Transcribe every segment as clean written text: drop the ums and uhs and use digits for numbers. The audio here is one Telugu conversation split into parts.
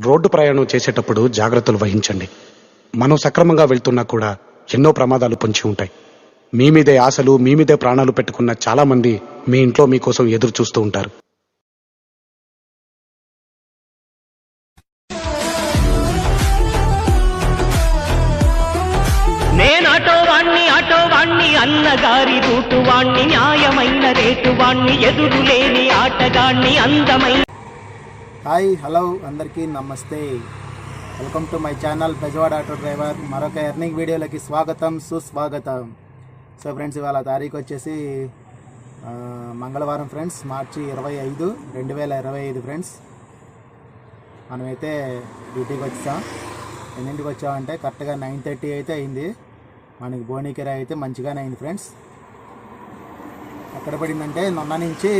రోడ్డు ప్రయాణం చేసేటప్పుడు జాగ్రత్తలు వహించండి. మనం సక్రమంగా వెళ్తున్నా కూడా ఎన్నో ప్రమాదాలు పొంచి ఉంటాయి. మీ మీదే ఆశలు, మీ మీదే ప్రాణాలు పెట్టుకున్న చాలా మంది మీ ఇంట్లో మీకోసం ఎదురు చూస్తూ ఉంటారు. ఆటోవాణ్ణి అన్నగారి రూటు వాణ్ణి, న్యాయమైన రేటు వాణ్ణి, ఎదురులేని ఆటగాణ్ణి, అందమైన. హాయ్, హలో, అందరికీ నమస్తే. Welcome to my channel Bezawada auto driver. మరొక ఎర్నింగ్ వీడియోలకి స్వాగతం, సుస్వాగతం. సో ఫ్రెండ్స్, ఇవాళ తారీఖు వచ్చేసి మంగళవారం ఫ్రెండ్స్, మార్చి 25, 2025 ఫ్రెండ్స్. మనమైతే డ్యూటీకి వచ్చాం. ఎన్నింటికి వచ్చామంటే కరెక్ట్గా 9:30 అయితే అయింది. మనకి బోనీకెర అయితే మంచిగానే అయింది ఫ్రెండ్స్. ఎక్కడ పడిందంటే నొన్న నుంచి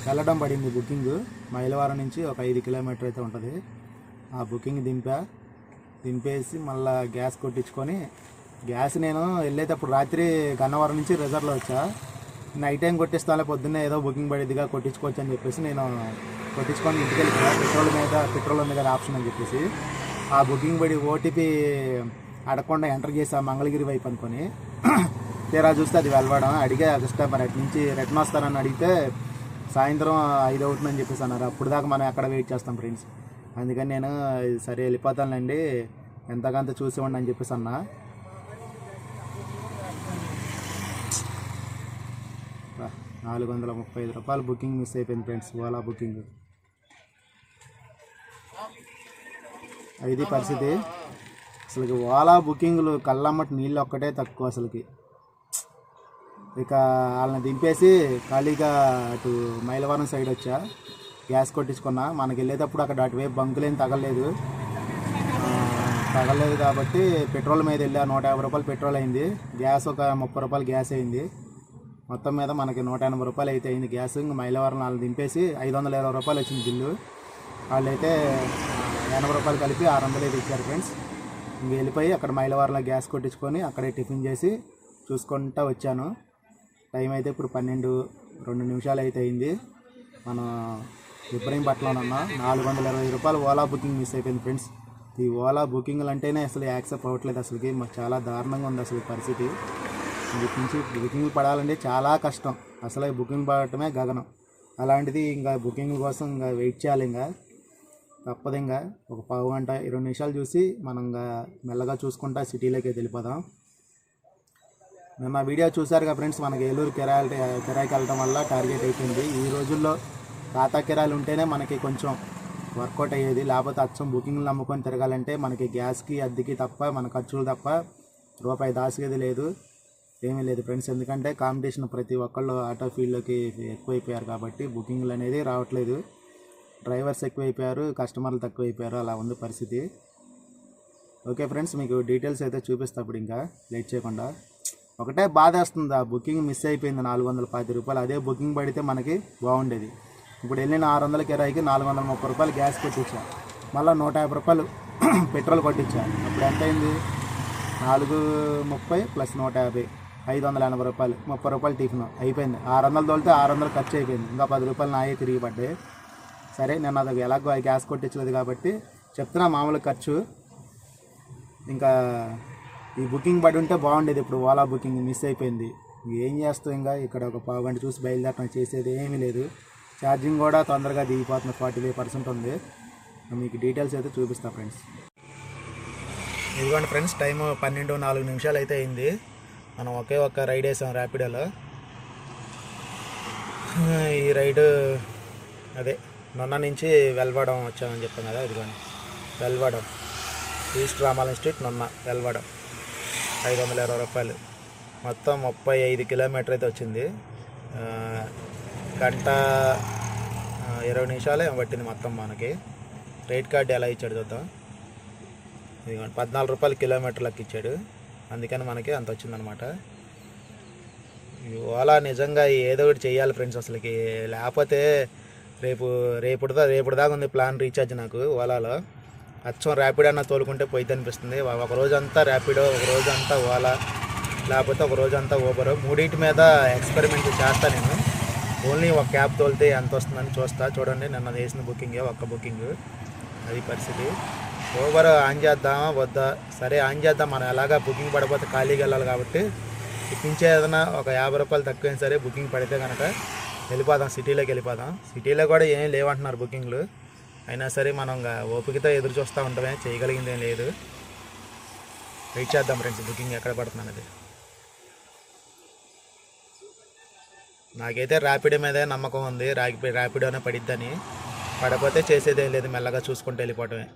వెళ్ళడం పడింది బుకింగ్. మైలవరం నుంచి ఒక 5 కిలోమీటర్ అయితే ఉంటుంది. ఆ బుకింగ్ దింపేసి మళ్ళీ గ్యాస్ కొట్టించుకొని, గ్యాస్ నేను వెళ్ళేటప్పుడు రాత్రి గన్నవరం నుంచి రిజర్వ్లో వచ్చా. నైట్ టైం కొట్టిస్తాను, పొద్దున్నే ఏదో బుకింగ్ పడిద్దిగా కొట్టించుకోవచ్చు అని చెప్పేసి నేను కొట్టించుకొని ఇంటికి వెళ్ళిపోయా. పెట్రోల్ ఉంది కదా ఆప్షన్ అని చెప్పేసి ఆ బుకింగ్ పడి ఓటీపీ అడగకుండా ఎంటర్ చేసి ఆ మంగళగిరి వైపు అనుకొని తీరా చూస్తే అది వెళ్ళడం. అడిగే కస్టమర్ అటు నుంచి రిటర్న్ వస్తానని అడిగితే సాయంత్రం 5 అవుతుందని చెప్పేసి అన్నారు. అప్పుడు దాకా మనం ఎక్కడ వెయిట్ చేస్తాం ఫ్రెండ్స్. అందుకని నేను సరే వెళ్ళిపోతానులేండి, ఎంతకంత చూసేవాడిని అని చెప్పేసి అన్నా. ₹435 బుకింగ్ మిస్ అయిపోయింది ఫ్రెండ్స్, ఓలా బుకింగ్. ఇది పరిస్థితి. అసలుకి ఓలా బుకింగ్లు కళ్ళమ్మటి నీళ్ళు ఒక్కటే తక్కువ అసలుకి. ఇక వాళ్ళని దింపేసి ఖాళీగా అటు మైలవరం సైడ్ వచ్చా, గ్యాస్ కొట్టించుకున్నా. మనకి వెళ్ళేటప్పుడు అక్కడ అటువైపు బంకులేం తగలలేదు కాబట్టి పెట్రోల్ మీద వెళ్ళా. ₹150 పెట్రోల్ అయింది. గ్యాస్ ఒక ₹30 గ్యాస్ అయింది. మొత్తం మీద మనకి ₹180 అయితే అయింది గ్యాస్. ఇంక మైలవరం వాళ్ళని దింపేసి ₹520 వచ్చింది బిల్లు. వాళ్ళైతే ₹80 కలిపి ₹600 ఇచ్చారు ఫ్రెండ్స్. ఇంక వెళ్ళిపోయి అక్కడ మైలవరంలో గ్యాస్ కొట్టించుకొని అక్కడే టిఫిన్ చేసి చూసుకుంటూ వచ్చాను. టైం అయితే ఇప్పుడు 12:02 అయితే అయింది. మనం ఇబ్రహీంపట్నంలో ₹420 ఓలా బుకింగ్ మిస్ అయిపోయింది ఫ్రెండ్స్. ఈ ఓలా బుకింగ్లు అంటేనే అసలు యాక్సెప్ట్ అవ్వట్లేదు. అసలుకి మాకు చాలా దారుణంగా ఉంది అసలు పరిస్థితి. వీటి నుంచి బుకింగ్ పడాలంటే చాలా కష్టం. అసలు బుకింగ్ పడటమే గగనం. అలాంటిది ఇంకా బుకింగ్ కోసం ఇంకా వెయిట్ చేయాలి. ఇంకా తప్పదు. ఇంకా ఒక 10 గంట 20 నిమిషాలు చూసి మనం ఇంకా మెల్లగా చూసుకుంటా సిటీలోకి వెళ్ళిపోదాం. మేము ఆ వీడియో చూసారుగా ఫ్రెండ్స్. మనకి ఏలూరు కిరాయికి వెళ్ళడం వల్ల టార్గెట్ అయిపోయింది. ఈ రోజుల్లో ఖాతా కిరాయిలు ఉంటేనే మనకి కొంచెం వర్కౌట్ అయ్యేది. లేకపోతే అచ్చం బుకింగ్లు నమ్ముకొని తిరగాలంటే మనకి గ్యాస్కి అద్దెకి తప్ప మన ఖర్చులు తప్ప రూపాయి దాచేది లేదు, ఏమీ లేదు ఫ్రెండ్స్. ఎందుకంటే కాంపిటీషన్ ప్రతి ఒక్కళ్ళు ఆటో ఫీల్డ్లోకి ఎక్కువైపోయారు కాబట్టి బుకింగ్లు అనేది రావట్లేదు. డ్రైవర్స్ ఎక్కువైపోయారు, కస్టమర్లు తక్కువైపోయారు. అలా ఉంది పరిస్థితి. ఓకే ఫ్రెండ్స్, మీకు డీటెయిల్స్ అయితే చూపిస్తా. ఇప్పుడు ఇంకా లేట్ చేయకుండా. ఒకటే బాధ వస్తుంది, ఆ బుకింగ్ మిస్ అయిపోయింది. ₹410. అదే బుకింగ్ పడితే మనకి బాగుండేది. ఇప్పుడు వెళ్ళిన ₹600 కిరాయికి ₹430 గ్యాస్ కొట్టించా, మళ్ళీ ₹150 పెట్రోల్ కొట్టించా. అప్పుడు ఎంత అయింది? 430 + 150 ₹580, ₹30 టిఫిన్ అయిపోయింది. 600 తోలితే 600 ఖర్చు అయిపోయింది. ఇంకా ₹10 నాయే తిరిగి పడ్డాయి. సరే, నేను అది ఎలాగో గ్యాస్ కొట్టించలేదు కాబట్టి చెప్తున్నా మామూలు ఖర్చు. ఇంకా ఈ బుకింగ్ పడి ఉంటే బాగుండేది. ఇప్పుడు ఓలా బుకింగ్ మిస్ అయిపోయింది. ఏం చేస్తాం? ఇంకా ఇక్కడ ఒక 10 గంట చూసి బయలుదేరడం చేసేది ఏమీ లేదు. ఛార్జింగ్ కూడా తొందరగా దిగిపోతుంది, 45% ఉంది. మీకు డీటెయిల్స్ అయితే చూపిస్తా ఫ్రెండ్స్. ఇదిగోండి ఫ్రెండ్స్, టైం 12:04 అయితే అయింది. మనం ఒకే ఒక్క రైడ్ వేసాం ర్యాపిడోలో. ఈ రైడు అదే నొన్న నుంచి వెల్వడం వచ్చామని చెప్పాం కదా. ఇదిగోండి వెల్వడం, ఈస్ట్ రామాలయం స్ట్రీట్, నొన్న, వెల్వడం. ₹520. మొత్తం 35 కిలోమీటర్ అయితే వచ్చింది. గంట 20 నిమిషాలే పట్టింది మొత్తం మనకి. రేట్ కార్డు ఎలా ఇచ్చాడు చూద్దాం. ఇదిగోండి ₹14 కిలోమీటర్లకు ఇచ్చాడు. అందుకని మనకి అంత వచ్చిందనమాట. ఓలా నిజంగా ఏదో ఒకటి చేయాలి ఫ్రెండ్స్ అసలుకి. లేకపోతే రేపు దాకా ఉంది ప్లాన్ రీఛార్జ్ నాకు ఓలాలో. అచ్చం ర్యాపిడో అన్న తోలుకుంటే పోయిద్ది అనిపిస్తుంది. ఒక రోజంతా ర్యాపిడో, ఒక రోజంతా ఓలా, లేకపోతే ఒక రోజంతా ఊబర్. మూడింటి మీద ఎక్స్పెరిమెంట్ చేస్తాను నేను. ఓన్లీ ఒక క్యాబ్ తోలితే ఎంత వస్తుందని చూడండి. నిన్న వేసిన బుకింగే ఒక్క బుకింగ్, అది పరిస్థితి. ఓవర్ ఆన్ చేద్దామా వద్దా? సరే ఆన్ చేద్దాం, మనం ఎలాగా బుకింగ్ పడిపోతే ఖాళీగా వెళ్ళాలి కాబట్టి ఇప్పించే ఏదైనా ఒక 50 రూపాయలు తక్కువైనా సరే బుకింగ్ పడితే కనుక వెళ్ళిపోదాం, సిటీలోకి వెళ్ళిపోదాం. సిటీలో కూడా ఏం లేవంటున్నారు బుకింగ్లు, అయినా సరే మనం ఓపికతో ఎదురు చూస్తూ ఉంటామే, చేయగలిగింది ఏం లేదు. వెయిట్ చేద్దాం ఫ్రెండ్స్, బుకింగ్ ఎక్కడ పడుతుంది అనేది. నాకైతే ర్యాపిడో మీదే నమ్మకం ఉంది, ర్యాపిడోనే పడిద్దని. పడకపోతే చేసేదేం లేదు, మెల్లగా చూసుకుంటూ వెళ్ళిపోవటమే.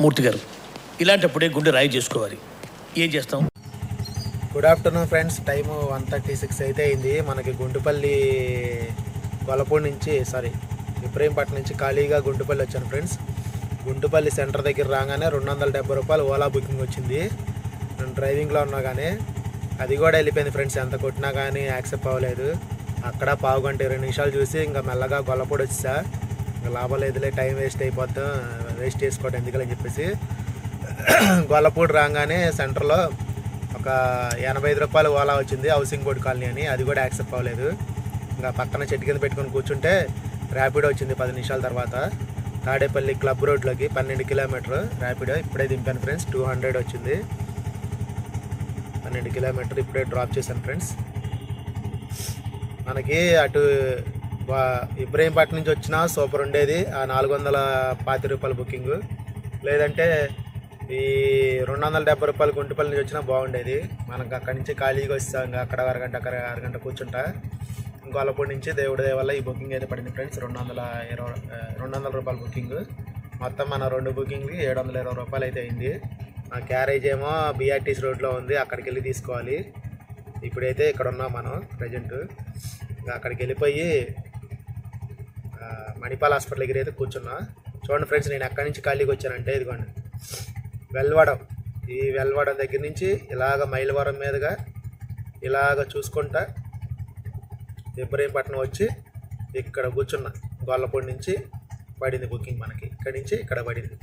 మూర్తి గారు, ఇలాంటప్పుడే గుండె రాయి చేసుకోవాలి. ఏం చేస్తాం? గుడ్ ఆఫ్టర్నూన్ ఫ్రెండ్స్, టైము 1:36 అయితే అయింది. మనకి గుంటుపల్లి గొల్లపూడి నుంచి ఇబ్రహీంపట్నం నుంచి ఖాళీగా గుంటుపల్లి వచ్చాను ఫ్రెండ్స్. గుంటుపల్లి సెంటర్ దగ్గర రాగానే 270 రూపాయలు ఓలా బుకింగ్ వచ్చింది. నేను డ్రైవింగ్లో ఉన్నా కానీ అది కూడా వెళ్ళిపోయింది ఫ్రెండ్స్. ఎంత కొట్టినా కానీ యాక్సెప్ట్ అవ్వలేదు. అక్కడ పావు గంట 20 నిమిషాలు చూసి ఇంకా మెల్లగా గొల్లపూడి వచ్చా. ఇంకా లాభం లేదులే, టైం వేస్ట్ చేసుకోవడం ఎందుకని చెప్పేసి గొల్లపూడి రాగానే సెంటర్లో ఒక 85 రూపాయలు ఓలా వచ్చింది, హౌసింగ్ బోర్డు కాలనీ అని. అది కూడా యాక్సెప్ట్ అవ్వలేదు. ఇంకా పక్కన చెట్టు కింద పెట్టుకొని కూర్చుంటే ర్యాపిడో వచ్చింది 10 నిమిషాల తర్వాత. తాడేపల్లి క్లబ్ రోడ్లోకి 12 కిలోమీటర్ ర్యాపిడో ఇప్పుడే దింపాను ఫ్రెండ్స్. 200 వచ్చింది, 12 కిలోమీటర్ ఇప్పుడే డ్రాప్ చేశాను ఫ్రెండ్స్. మనకి అటు ఇబ్రహీంపట్నం నుంచి వచ్చినా సూపర్ ఉండేది ఆ 420 రూపాయల బుకింగ్. లేదంటే ఈ 270 రూపాయలు గుంటుపల్లి నుంచి వచ్చినా బాగుండేది. మనకు అక్కడి నుంచి ఖాళీగా వస్తాం, ఇంకా అక్కడ అరగంట కూర్చుంటా. గొల్లపూడి నుంచి దేవుడి వల్ల ఈ బుకింగ్ అయితే పడింది ఫ్రెండ్స్. 200 రూపాయల బుకింగ్. మొత్తం మన 2 బుకింగ్కి 720 రూపాయలు అయితే అయింది. ఆ క్యారేజ్ ఏమో BRTC రోడ్లో ఉంది, అక్కడికి వెళ్ళి తీసుకోవాలి. ఇప్పుడైతే ఇక్కడ ఉన్నాం మనం ప్రజెంట్. ఇంకా అక్కడికి వెళ్ళిపోయి మణిపాల్ హాస్పిటల్ దగ్గర అయితే కూర్చున్నా. చూడండి ఫ్రెండ్స్, నేను ఎక్కడి నుంచి ఖాళీకి వచ్చానంటే ఇదిగోండి వెల్వడం. ఈ వెల్వడం దగ్గర నుంచి ఇలాగ మైలవరం మీదుగా ఇలాగ చూసుకుంటా ఇబ్రహీంపట్నం వచ్చి ఇక్కడ కూర్చున్నా. గొల్లపూడి నుంచి పడింది బుకింగ్ మనకి. ఇక్కడి నుంచి ఇక్కడ పడింది,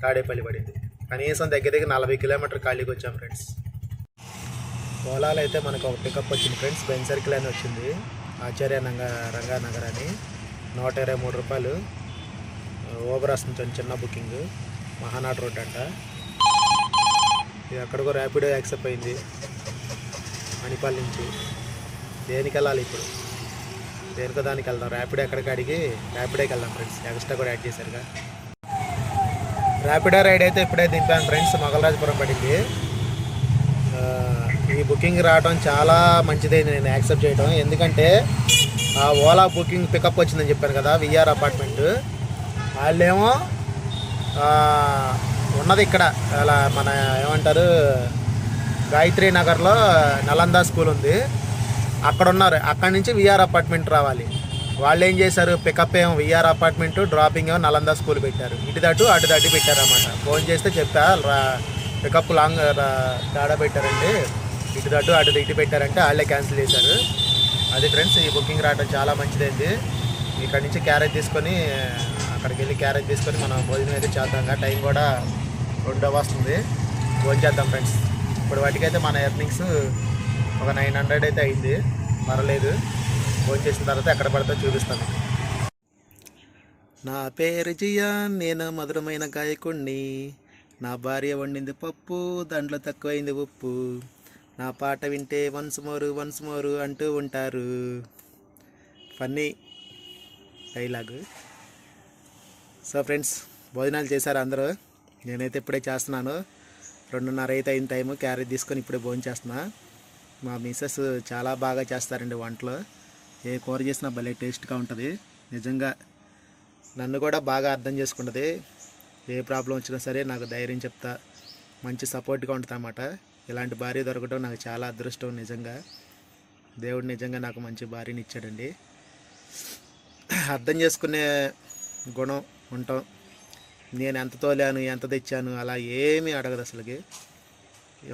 తాడేపల్లి పడింది. కనీసం దగ్గర 40 కిలోమీటర్ ఖాళీకి వచ్చాం ఫ్రెండ్స్. ఓలాలో అయితే మనకు ఒక పికప్ వచ్చింది ఫ్రెండ్స్. బెన్ సర్కిల్ అని వచ్చింది, ఆచార్య రంగానగర్ అని. 123 రూపాయలు. ఓబరాస్ నుంచి చిన్న బుకింగ్, మహానాడు రోడ్ అంట. ఇది అక్కడికో ర్యాపిడో యాక్సెప్ట్ అయింది మణిపాల్ నుంచి. దేనికి వెళ్ళాలి ఇప్పుడు? దేనికో దానికి వెళ్దాం. ర్యాపిడో ఎక్కడికి అడిగి ర్యాపిడోకి వెళ్దాం ఫ్రెండ్స్. ఎక్స్ట్రా కూడా యాడ్ చేశారుగా. ర్యాపిడో రైడ్ అయితే ఇప్పుడే దింపాను ఫ్రెండ్స్. మొగలరాజపురం పడింది. ఈ బుకింగ్ రావడం చాలా మంచిదైంది నేను యాక్సెప్ట్ చేయడం. ఎందుకంటే ఆ ఓలా బుకింగ్ పికప్ వచ్చిందని చెప్పాను కదా, VR అపార్ట్మెంట్. వాళ్ళేమో ఉన్నది ఇక్కడ అలా మన ఏమంటారు గాయత్రి నగర్లో నలంద స్కూల్ ఉంది, అక్కడ ఉన్నారు. అక్కడి నుంచి VR అపార్ట్మెంట్ రావాలి. వాళ్ళు ఏం చేశారు, పికప్ ఏమో VR అపార్ట్మెంట్, డ్రాపింగ్ ఏమో నలంద స్కూల్ పెట్టారు. ఇటు దట్టు పెట్టారు అన్నమాట. ఫోన్ చేస్తే చెప్పా పికప్ లాంగ్ తేడా పెట్టారండి, ఇటు పెట్టారంటే వాళ్ళే క్యాన్సిల్ చేశారు. అది ఫ్రెండ్స్, ఈ బుకింగ్ రావడం చాలా మంచిదైంది. ఇక్కడ నుంచి క్యారేజ్ తీసుకొని అక్కడికి వెళ్ళి క్యారేజ్ తీసుకొని మనం భోజనం అయితే చేద్దాంగా. టైం కూడా 2 వస్తుంది. భోజనం చేద్దాం ఫ్రెండ్స్. ఇప్పుడు వాటికైతే మన ఎర్నింగ్స్ ఒక 900 అయితే అయింది, పర్వాలేదు. భోజనం చేసిన తర్వాత ఎక్కడ పడితే చూపిస్తాను. నా పేరు జియాన్, నేను మధురమైన గాయకుణ్ణి. నా భార్య వండింది పప్పు, దాంట్లో తక్కువైంది ఉప్పు. నా పాట వింటే వన్స్ మోరు అంటూ ఉంటారు. Funny dialogue. సో ఫ్రెండ్స్, భోజనాలు చేశారు అందరూ. నేనైతే ఇప్పుడే చేస్తున్నాను. 2:30 అయితే అయిన టైము. క్యారేజ్ తీసుకొని ఇప్పుడే భోజనం చేస్తున్నా. మా మిస్సెస్ చాలా బాగా చేస్తారండి వంటలు. ఏ కూర చేసినా భలే టేస్ట్గా ఉంటుంది. నిజంగా నన్ను కూడా బాగా అర్థం చేసుకుంటుంది. ఏ ప్రాబ్లం వచ్చినా సరే నాకు ధైర్యం చెప్తా, మంచి సపోర్ట్గా ఉంటుంది అన్నమాట. ఇలాంటి భార్య దొరకడం నాకు చాలా అదృష్టం. నిజంగా దేవుడు నిజంగా నాకు మంచి భార్యని ఇచ్చాడండి. అర్థం చేసుకునే గుణం ఉంటాం. నేను ఎంత తోలాను, ఎంత తెచ్చాను అలా ఏమీ అడగదు అసలుకి.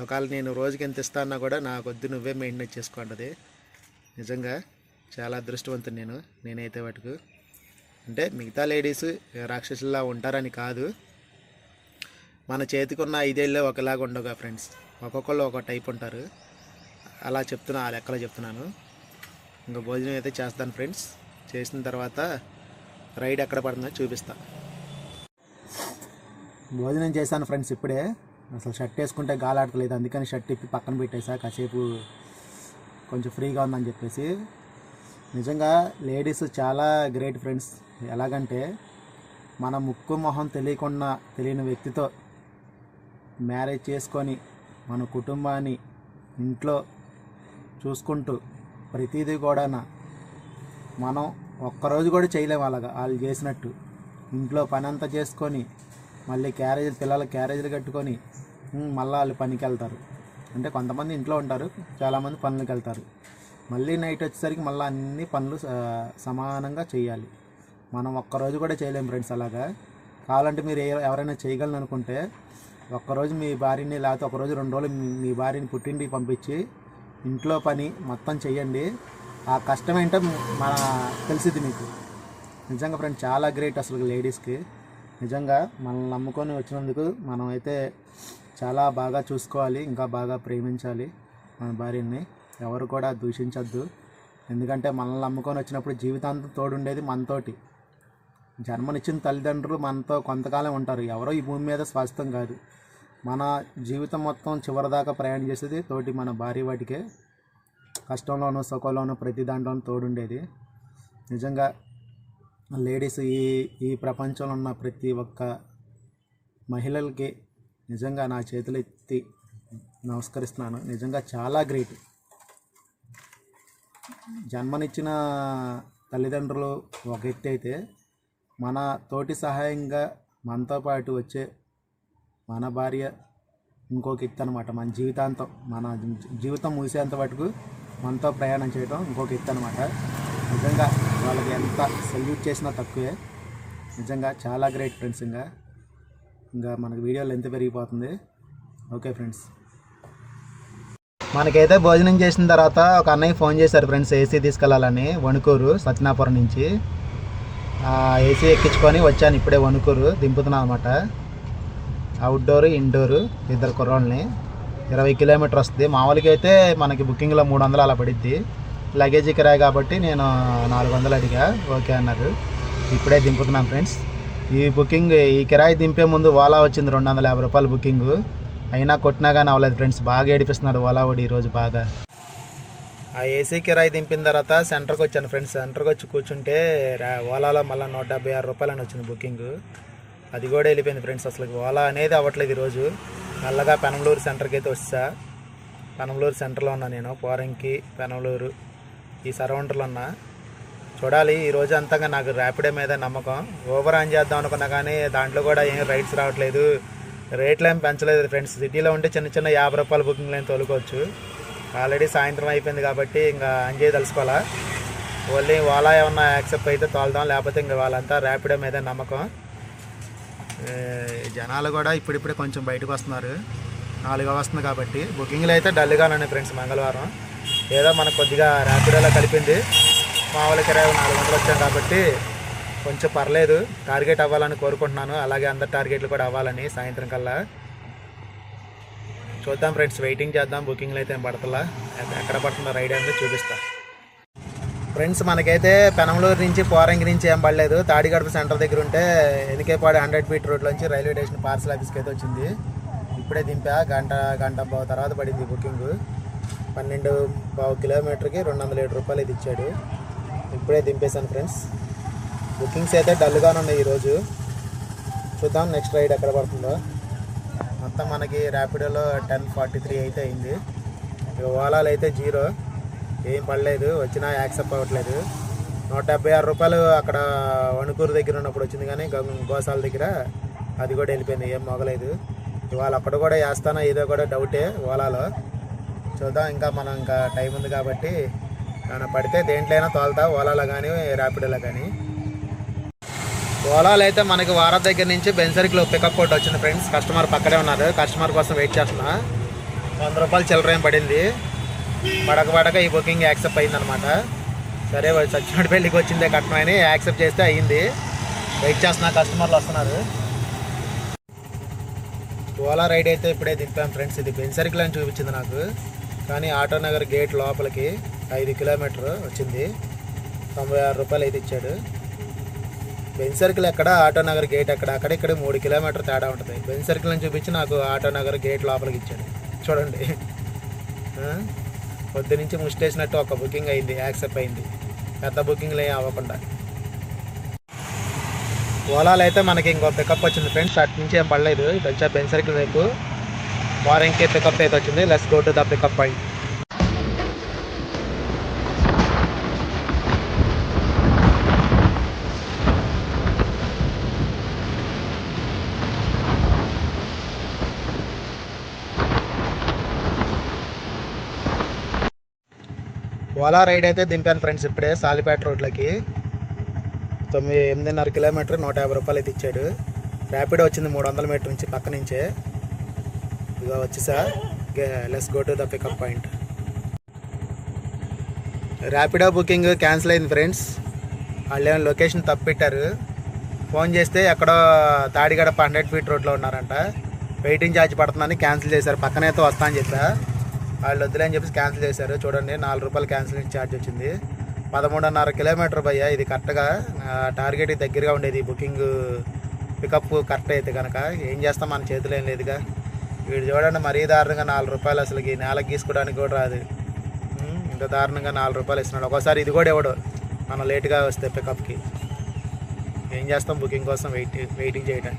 ఒకవేళ నేను రోజుకి ఎంత ఇస్తానా కూడా నా కొద్ది నువ్వే మెయింటైన్ చేసుకుంటుంది. నిజంగా చాలా అదృష్టవంతుని నేనైతే వాటికి. అంటే మిగతా లేడీస్ రాక్షసుల్లా ఉంటారని కాదు, మన చేతికి ఉన్న 5 ఏళ్ళే ఒకలాగా ఉండవుగా ఫ్రెండ్స్. ఒక్కొక్కళ్ళు ఒక టైప్ ఉంటారు. అలా చెప్తున్నా, ఆ లెక్కలో చెప్తున్నాను. ఇంకా భోజనం అయితే చేస్తాను ఫ్రెండ్స్. చేసిన తర్వాత రైడ్ ఎక్కడ పడుతుందో చూపిస్తా. భోజనం చేశాను ఫ్రెండ్స్ ఇప్పుడే. అసలు షర్ట్ వేసుకుంటే గాలాడతలేదు, అందుకని షర్ట్ ఇప్పి పక్కన పెట్టేసా. కాసేపు కొంచెం ఫ్రీగా ఉందని చెప్పేసి. నిజంగా లేడీస్ చాలా గ్రేట్ ఫ్రెండ్స్. ఎలాగంటే మన ముక్కు మొహం తెలియని వ్యక్తితో మ్యారేజ్ చేసుకొని మన కుటుంబాన్ని ఇంట్లో చూసుకుంటూ ప్రతిదీ కూడా మనం ఒక్కరోజు కూడా చేయలేము అలాగా వాళ్ళు చేసినట్టు. ఇంట్లో పని అంతా చేసుకొని మళ్ళీ పిల్లల క్యారేజీలు కట్టుకొని మళ్ళీ వాళ్ళు పనికి వెళ్తారు. అంటే కొంతమంది ఇంట్లో ఉంటారు, చాలామంది పనులకు వెళ్తారు. మళ్ళీ నైట్ వచ్చేసరికి మళ్ళీ అన్ని పనులు సమానంగా చేయాలి. మనం ఒక్కరోజు కూడా చేయలేము ఫ్రెండ్స్ అలాగా. కావాలంటే మీరు ఎవరైనా చేయగలను అనుకుంటే ఒక్కరోజు మీ భార్యని, లేకపోతే ఒకరోజు 2 రోజులు మీ భార్యని పుట్టింటికి పంపించి ఇంట్లో పని మొత్తం చెయ్యండి. ఆ కష్టం ఏంటో తెలిసిద్ది మీకు. నిజంగా ఫ్రెండ్స్ చాలా గ్రేట్ అసలు లేడీస్కి. నిజంగా మనల్ని నమ్ముకొని వచ్చినందుకు మనం అయితే చాలా బాగా చూసుకోవాలి, ఇంకా బాగా ప్రేమించాలి మన భార్యని. ఎవరు కూడా దూషించద్దు. ఎందుకంటే మనల్ని నమ్ముకొని వచ్చినప్పుడు జీవితాంతం తోడుండేది మనతోటి. జన్మనిచ్చిన తల్లిదండ్రులు మనతో కొంతకాలం ఉంటారు. ఎవరో ఈ భూమి మీద శాశ్వతం కాదు. మన జీవితం మొత్తం చివరిదాకా ప్రయాణం చేసేది తోటి మన భార్య. వాటికే కష్టంలోనూ సుఖంలోనూ ప్రతి దాంట్లోనూ తోడుండేది. నిజంగా లేడీస్ ఈ ప్రపంచంలో ఉన్న ప్రతి ఒక్క మహిళలకి నిజంగా నా చేతులు ఎత్తి నమస్కరిస్తున్నాను. నిజంగా చాలా గ్రేట్. జన్మనిచ్చిన తల్లిదండ్రులు ఒక ఎత్తు అయితే, మన తోటి సహాయంగా మనతో పాటు వచ్చే మన భార్య ఇంకొక ఎత్తు అనమాట. మన జీవితాంతం, మన జీవితం ముగిసేంత వరకు మనతో ప్రయాణం చేయడం ఇంకొక ఎత్తు అనమాట. నిజంగా వాళ్ళకి ఎంత సెల్యూట్ చేసినా తక్కువే. నిజంగా చాలా గ్రేట్ ఫ్రెండ్స్. ఇంకా మనకి వీడియోలు ఎంత పెరిగిపోతుంది. ఓకే ఫ్రెండ్స్, మనకైతే భోజనం చేసిన తర్వాత ఒక అన్నయ్య ఫోన్ చేశారు ఫ్రెండ్స్, ఏసీ తీసుకెళ్ళాలని. వణుకూరు సత్యనాపురం నుంచి ఏసీ ఎక్కించుకొని వచ్చాను. ఇప్పుడే వణుకూరు దింపుతున్నాను అనమాట. అవుట్డోరు ఇండోరు 2 కుర్రోళ్ళని. 20 కిలోమీటర్ వస్తుంది. మామూలుగా అయితే మనకి బుకింగ్లో 300 అలా పడిద్ది. లగేజీ కిరాయి కాబట్టి నేను 400 అడిగా. ఓకే అన్నారు. ఇప్పుడే దింపుతున్నాను ఫ్రెండ్స్. ఈ కిరాయి దింపే ముందు ఓలా వచ్చింది 250 రూపాయలు బుకింగ్. అయినా కొట్టినా కానీ అవ్వలేదు ఫ్రెండ్స్. బాగా ఏడిపిస్తున్నాడు ఓలా వాడు ఈరోజు బాగా. ఆ ఏసీ కిరాయి దింపిన తర్వాత సెంటర్కి వచ్చాను ఫ్రెండ్స్. సెంటర్కి వచ్చి కూర్చుంటే ఓలాలో మళ్ళీ 176 రూపాయలు అని వచ్చింది బుకింగ్. అది కూడా వెళ్ళిపోయింది ఫ్రెండ్స్. అసలు ఓలా అనేది అవ్వట్లేదు ఈరోజు. నల్లగా పెనంలూరు సెంటర్కి అయితే వచ్చా. పెనంలూరు సెంటర్లో ఉన్నా నేను. పోరంకి, పెనంలూరు ఈ సరౌండర్లో ఉన్నా. చూడాలి ఈరోజు అంతగా. నాకు ర్యాపిడో మీద నమ్మకం. ఓవర్ ఆన్ చేద్దాం అనుకున్నా కానీ దాంట్లో కూడా ఏం రైడ్స్ రావట్లేదు. రేట్లు ఏం పెంచలేదు ఫ్రెండ్స్. సిటీలో ఉంటే చిన్న 50 రూపాయల బుకింగ్లు ఏం తోలుకోవచ్చు. ఆల్రెడీ సాయంత్రం అయిపోయింది కాబట్టి ఇంకా ఆన్ చేయ తెలుసుకోవాలా. ఓన్లీ ఓలా ఏమన్నా యాక్సెప్ట్ అయితే తోలుదాం, లేకపోతే ఇంకా వాళ్ళంతా ర్యాపిడో మీద నమ్మకం. జనాలు కూడా ఇప్పుడిప్పుడే కొంచెం బయటకు వస్తున్నారు. 4 వస్తుంది కాబట్టి. బుకింగ్లు అయితే డల్గా ఉన్నాయి ఫ్రెండ్స్. మంగళవారం ఏదో మనకు కొద్దిగా ర్యాపిడోలో కలిపింది. మామూలు కిరాయి 400 వచ్చాం కాబట్టి కొంచెం పర్లేదు. టార్గెట్ అవ్వాలని కోరుకుంటున్నాను. అలాగే అందరు టార్గెట్లు కూడా అవ్వాలని సాయంత్రం కల్లా. చూద్దాం ఫ్రెండ్స్, వెయిటింగ్ చేద్దాం. బుకింగ్లు అయితే ఏం పడతలా. ఎక్కడ పడుతుందో రైడ్ అనేది చూపిస్తా ఫ్రెండ్స్. మనకైతే పెనంలూరు నుంచి పోరంగి నుంచి ఏం పడలేదు. తాడిగడప సెంటర్ దగ్గర ఉంటే ఎనికేపాడు 100 ఫీట్ రోడ్లోంచి రైల్వే స్టేషన్ పార్సల్ ఆఫీస్కి అయితే వచ్చింది. ఇప్పుడే దింపా. గంట తర్వాత పడింది బుకింగ్. 12.5 కిలోమీటర్కి 207 రూపాయలు ఇది ఇచ్చాడు. ఇప్పుడే దింపేశాను ఫ్రెండ్స్. బుకింగ్స్ అయితే డల్గానే ఉన్నాయి ఈరోజు. చూద్దాం నెక్స్ట్ రైడ్ ఎక్కడ పడుతుందో. మొత్తం మనకి ర్యాపిడోలో 10:43 అయితే అయింది. ఇక ఓలాలు అయితే 0, ఏం పడలేదు. వచ్చినా యాక్సెప్ట్ అవ్వట్లేదు. 176 రూపాయలు అక్కడ వణుకూరు దగ్గర ఉన్నప్పుడు వచ్చింది, కానీ గోసాల దగ్గర అది కూడా వెళ్ళిపోయింది, ఏం మొగలేదు. ఇవాళ అక్కడ కూడా వేస్తానో ఏదో కూడా డౌటే ఓలాలో. చూద్దాం, ఇంకా టైం ఉంది కాబట్టి ఏమైనా పడితే దేంట్లో అయినా తోలుతా, ఓలాలో కానీ ర్యాపిడోలో కానీ. ఓలాలో అయితే మనకి వారం దగ్గర నుంచి బెన్సర్కిలో పికప్ ఒకటి వచ్చింది ఫ్రెండ్స్. కస్టమర్ పక్కనే ఉన్నారు, కస్టమర్ కోసం వెయిట్ చేస్తున్నా. 100 రూపాయలు చిల్లర ఏం పడింది. పడక ఈ బుకింగ్ యాక్సెప్ట్ అయిందనమాట. సరే సచ్చినోడి పెళ్ళికి వచ్చిందే కట్నం అని యాక్సెప్ట్ చేస్తే అయ్యింది. వెయిట్ చేస్తున్నా, కస్టమర్లు వస్తున్నారు. ఓలా రైడ్ అయితే ఇప్పుడే దింపాం ఫ్రెండ్స్. ఇది బెన్సర్కిల్ అని చూపించింది నాకు, కానీ ఆటోనగర్ గేట్ లోపలికి 5 కిలోమీటర్ వచ్చింది. 96 రూపాయలు అయితే ఇచ్చాడు. బెన్సర్కిల్ ఎక్కడ, ఆటోనగర్ గేట్ ఎక్కడ, అక్కడిక్కడ 3 కిలోమీటర్ తేడా ఉంటుంది. బెన్సర్కిల్ అని చూపించి నాకు ఆటోనగర్ గేట్ లోపలికి ఇచ్చాడు. చూడండి, పొద్దు నుంచి ముష్టేసినట్టు ఒక బుకింగ్ అయింది, యాక్సెప్ట్ అయింది. పెద్ద బుకింగ్లు ఏం అవ్వకుండా. ఓలాలో అయితే మనకి ఇంకో పికప్ వచ్చింది ఫ్రెండ్స్. అటు నుంచి ఏం పడలేదు. ఇటు వచ్చా బెన్సర్కిల్ వైపు మార్నింగ్కి పికప్ అయితే వచ్చింది. Let's go to the pickup point. Ola ride అయితే దింపాను ఫ్రెండ్స్ ఇప్పుడే సాలిపేట రోడ్లకి. 8.5 కిలోమీటర్ 150 రూపాయలు అయితే ఇచ్చాడు. ర్యాపిడో వచ్చింది 300 మీటర్ నుంచి పక్క నుంచే. ఇక వచ్చేసా, let's go to the pickup point. Rapido booking cancel అయింది ఫ్రెండ్స్. వాళ్ళు ఏమైనా లొకేషన్ తప్పు పెట్టారు. ఫోన్ చేస్తే ఎక్కడో తాడిగడప 100 ఫీట్ రోడ్లో ఉన్నారంట. వెయిటింగ్ ఛార్జ్ పడుతుందని క్యాన్సిల్ చేశారు. పక్కనైతే వస్తా అని చెప్పా, వాళ్ళు వద్దులే అని చెప్పేసి క్యాన్సిల్ చేశారు. చూడండి, 4 రూపాయలు క్యాన్సిలింగ్ ఛార్జ్ వచ్చింది. 13.5 కిలోమీటర్ భయ్యా. ఇది కరెక్ట్గా టార్గెట్కి దగ్గరగా ఉండేది బుకింగ్ పికప్ కరెక్ట్ అయితే కనుక. ఏం చేస్తాం, మన చేతిలో ఏం లేదుగా. వీడు చూడండి, మరీ దారుణంగా 4 రూపాయలు అసలుకి నేలకు గీసుకోవడానికి కూడా రాదు. ఇంత దారుణంగా 4 రూపాయలు ఇస్తున్నాడు. ఒకసారి ఇది కూడా ఇవ్వడు మనం లేట్గా వస్తే పికప్కి. ఏం చేస్తాం, బుకింగ్ కోసం వెయిటింగ్ చేయడం.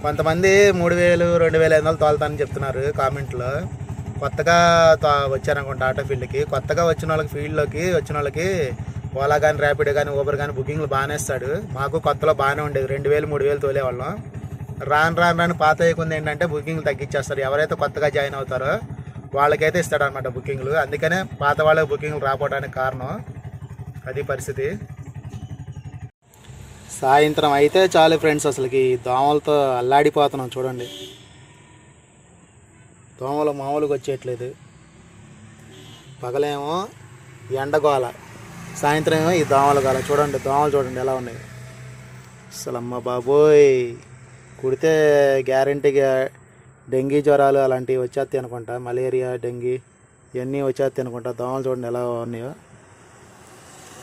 కొంతమంది 3,000 2,500 తోలుతానని చెప్తున్నారు కామెంట్లో. కొత్తగా వచ్చారనుకుంటా ఆటో ఫీల్డ్కి. కొత్తగా వచ్చిన వాళ్ళకి, ఫీల్డ్లోకి వచ్చిన వాళ్ళకి ఓలా కానీ ర్యాపిడో కానీ ఊబర్ కానీ బుకింగ్లు బాగానే ఇస్తాడు. మాకు కొత్తలో బాగానే ఉండేది, 2,000 3,000 తోలేవాళ్ళం. రాను పాత అయ్యకుంది ఏంటంటే బుకింగ్లు తగ్గించేస్తారు. ఎవరైతే కొత్తగా జాయిన్ అవుతారో వాళ్ళకైతే ఇస్తాడు అనమాట బుకింగ్లు. అందుకనే పాత వాళ్ళకి బుకింగ్లు రాకపోవడానికి కారణం అది పరిస్థితి. సాయంత్రం అయితే చాలు ఫ్రెండ్స్, అసలుకి దోమలతో అల్లాడిపోతున్నాం. చూడండి, దోమలు మామూలుగా వచ్చేయట్లేదు. పగలేమో ఎండగోల, సాయంత్రం ఏమో ఈ దోమల గోల. చూడండి, దోమలు చూడండి ఎలా ఉన్నాయి అసలు. అమ్మ బాబోయ్, కుడితే గ్యారంటీగా డెంగీ జ్వరాలు అలాంటివి వచ్చేస్తాయి అనుకుంటా. మలేరియా, డెంగీ ఇవన్నీ వచ్చేస్తాయి అనుకుంటా. దోమలు చూడండి ఎలా ఉన్నాయో.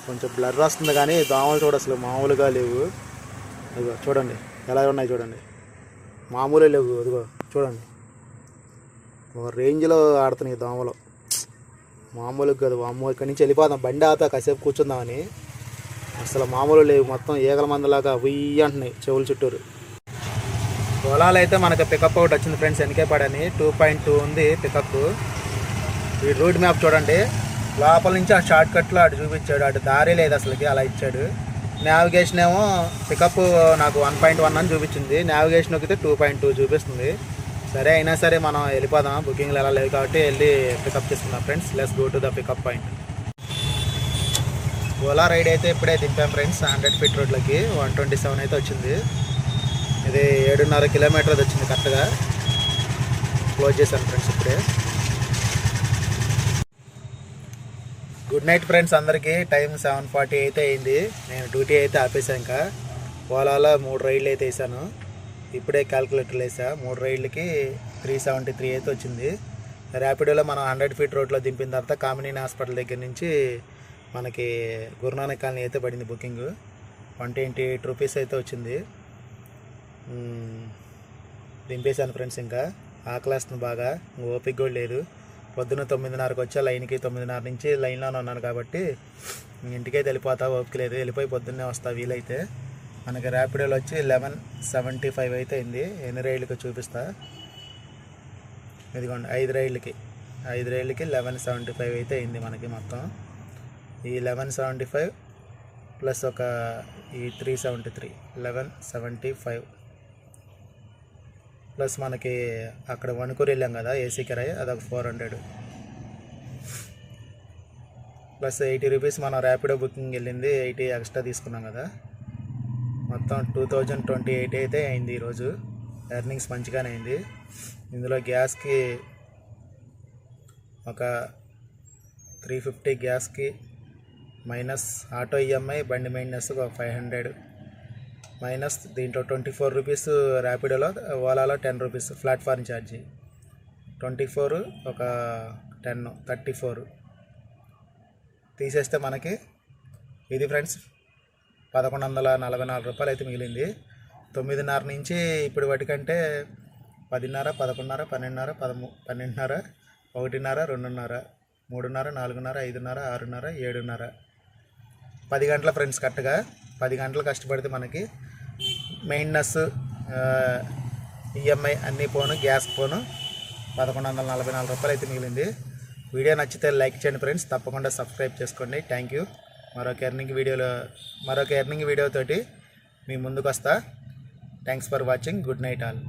కొంచెం బ్లర్ వస్తుంది కానీ దోమలు చూడ అసలు మామూలుగా లేవు. ఇదిగో చూడండి ఎలా ఉన్నాయి, చూడండి మామూలు లేవు. ఇదిగో చూడండి, ఒక రేంజ్లో ఆడుతున్నాయి దోమలు, మామూలుగా కాదు. అమ్మో, ఇక్కడి నుంచి వెళ్ళిపోదాం, బండి ఆపా కాసేపు కూర్చుందామని. అసలు మామూలు లేవు, మొత్తం ఈగల మందులాగా ఉయ్యి అంటున్నాయి చెవుల చుట్టూరు. ఓలాలో అయితే మనకి పికప్ ఒకటి వచ్చింది ఫ్రెండ్స్, ఎన్కేపాడని 2.2 ఉంది పికప్. ఈ రూట్ మ్యాప్ చూడండి, లోపల నుంచి ఆ షార్ట్ కట్లో అటు చూపించాడు. అటు దారి లేదు అసలుకి, అలా ఇచ్చాడు. నావిగేషన్ ఏమో పికప్ నాకు 1.1 అని చూపించింది, నావిగేషన్ ఒకటి 2.2 చూపిస్తుంది. సరే, అయినా సరే మనం వెళ్ళిపోదాం, బుకింగ్లు ఎలా లేవు కాబట్టి వెళ్ళి పికప్ చేసుకుందాం friends. Let's go to the pickup point. Ola ride అయితే ఇప్పుడే దింపాం ఫ్రెండ్స్ 100 ఫీట్ రోడ్లకి. 127 అయితే వచ్చింది. ఇది 7.5 కిలోమీటర్ వచ్చింది కరెక్ట్గా. క్లోజ్ చేశాను ఫ్రెండ్స్ ఇప్పుడే. గుడ్ నైట్ ఫ్రెండ్స్ అందరికీ. టైం 7:40 అయితే అయింది. నేను డ్యూటీ అయితే ఆపేసాను. ఇంకా ఓలాలో 3 రైళ్ళు అయితే వేసాను. ఇప్పుడే క్యాల్కులేటర్లు వేసా. 3 రైళ్ళకి 373 అయితే వచ్చింది. ర్యాపిడోలో మనం 100 ఫీట్ రోడ్లో దింపిన తర్వాత కామినేని హాస్పిటల్ దగ్గర నుంచి మనకి గురునానక్ కాలనీ అయితే పడింది బుకింగ్. 128 రూపీస్ అయితే వచ్చింది. దింపేశాను ఫ్రెండ్స్. ఇంకా ఆకలేస్తుంది బాగా, ఓపిక కూడా లేదు. పొద్దున్న 9:30కి వచ్చా లైన్కి, 9:30 నుంచి లైన్లోనే ఉన్నాను కాబట్టి ఇంటికైతే వెళ్ళిపోతా, ఓపిక లేదు. వెళ్ళిపోయి పొద్దున్నే వస్తా వీలైతే. మనకి ర్యాపిడోలో వచ్చి 1175 అయితే అయింది. ఎన్ని రైళ్ళకి చూపిస్తా. ఇదిగోండి 5 రైళ్ళకి 1175 అయితే అయింది మనకి మొత్తం. ఈ 1175 ప్లస్ ఒక ఈ 373 1175 ప్లస్ మనకి అక్కడ వణుకూరు వెళ్ళాం కదా ఏసీ కిరాయి, అదొక 400 ప్లస్ 80 రూపీస్ మనం ర్యాపిడో బుకింగ్ వెళ్ళింది, 80 ఎక్స్ట్రా తీసుకున్నాం కదా. మొత్తం 2028 అయితే అయింది ఈరోజు. ఎర్నింగ్స్ మంచిగానే అయింది. ఇందులో గ్యాస్కి ఒక 350 గ్యాస్కి మైనస్ ఆటో ఈఎంఐ, బండి మెయింటెనెన్స్ ఒక 500 మైనస్ దీంట్లో 24 రూపీస్ ర్యాపిడోలో, ఓలాలో 10 రూపీస్ ప్లాట్ఫామ్ ఛార్జీ, 24 ఒక 10 34 తీసేస్తే మనకి ఇది ఫ్రెండ్స్ 1144 రూపాయలు అయితే మిగిలింది. 9:30 నుంచి ఇప్పుడు వాటికంటే 10:30, 11:30, 12:30, 12:30, 1:30, 2:30, 3:30, 4:30, 5:30, 6:30, 7:30, 10 గంటల ఫ్రెండ్స్. కరెక్ట్గా 10 గంటలు కష్టపడితే మనకి మెయింటెనెన్స్, ఈఎంఐ అన్నీ పోను, గ్యాస్ పోను 1144 రూపాయలు అయితే మిగిలింది. వీడియో నచ్చితే లైక్ చేయండి ఫ్రెండ్స్, తప్పకుండా సబ్స్క్రైబ్ చేసుకోండి. Thank you. మరొక ఎర్నింగ్ వీడియోతోటి మీ ముందుకు వస్తా. Thanks for watching. Good night all.